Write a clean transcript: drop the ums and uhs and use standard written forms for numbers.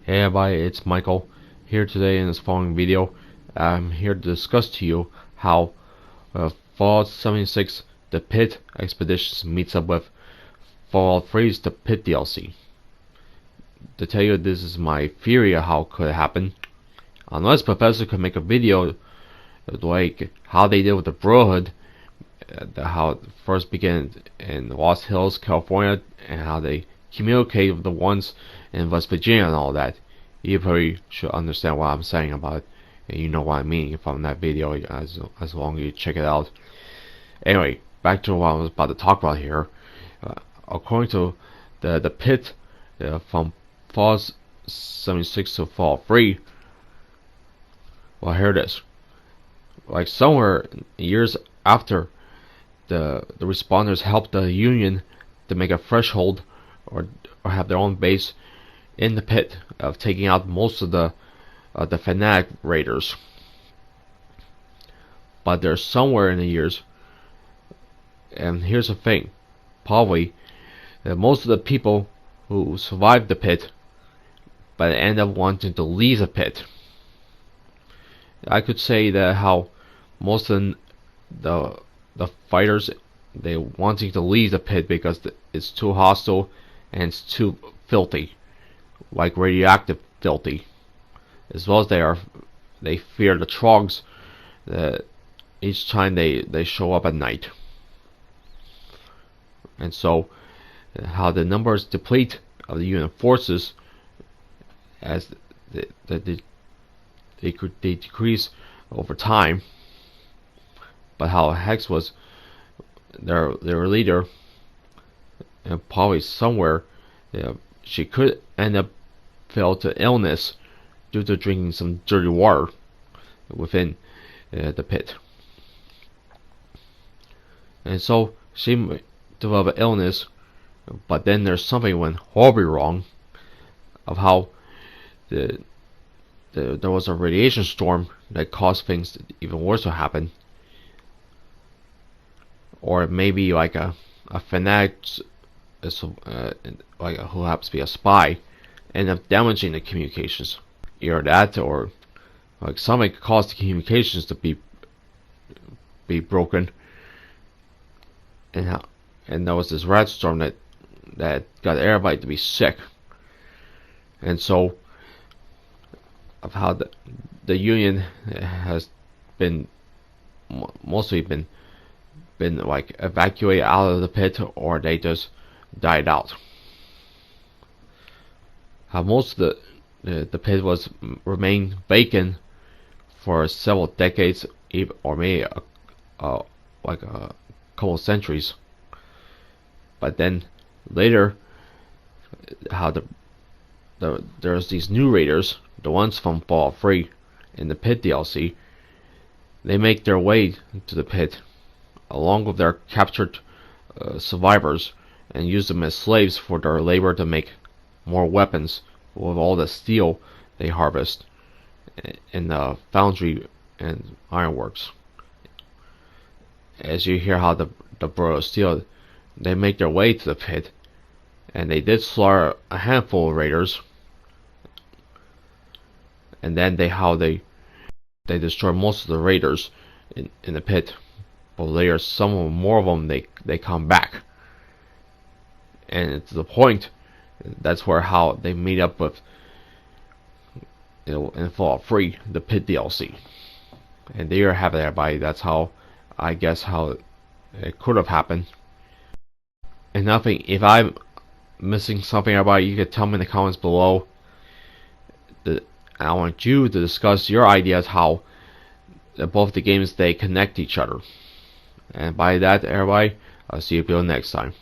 Hey everybody, it's Michael here today in this following video. I'm here to discuss to you how Fallout 76 the Pitt Expeditions meets up with Fallout 3's the Pitt DLC. To tell you, this is my theory of how it could happen. Unless Professor could make a video like how they did with the Brotherhood, how it first began in Lost Hills, California, and how they communicate with the ones in West Virginia and all that. You probably should understand what I'm saying about it, and you know what I mean from that video as long as you check it out. Anyway, back to what I was about to talk about here. According to the Pitt from Fallout 76 to Fallout 3, well, here it is. Like somewhere years after the responders helped the Union to make a threshold or have their own base in the pit of taking out most of the fanatic raiders. But there's somewhere in the years, and here's the thing, probably most of the people who survived the pit but end up wanting to leave the pit. I could say that how most of the fighters, they wanting to leave the pit because it's too hostile and it's too filthy, like radioactive filthy, as well as they fear the trogs that each time they show up at night. And so how the numbers deplete of the Union forces as they decrease over time, but how Hex was their leader, and probably somewhere she could end up fell to illness due to drinking some dirty water within the pit, and so she developed an illness. But then there's something went horribly wrong, of how there was a radiation storm that caused things even worse to happen, or maybe like a fanatic, like who happens to be a spy, end up damaging the communications. Either that, or like something could cause the communications to be broken, and there was this rat storm that got everybody to be sick. And so of how the Union has been mostly been like evacuated out of the pit, or they just died out. How most of the pit was remained vacant for several decades, or maybe like a couple of centuries. But then later, how there's these new raiders, the ones from Fallout 3 in the Pit DLC. They make their way to the pit along with their captured survivors, and use them as slaves for their labor to make more weapons with all the steel they harvest in the foundry and ironworks. As you hear how the Brotherhood of Steel, they make their way to the pit, and they did slaughter a handful of raiders, and then they destroy most of the raiders in the pit. But later, more of them, they come back, and to the point, that's where how they meet up with, in Fallout 3, the Pit DLC. And there you have it, everybody. That's how, I guess, how it could have happened. And nothing, if I'm missing something, everybody, you can tell me in the comments below. I want you to discuss your ideas how both the games, they connect each other. And by that, everybody, I'll see you next time.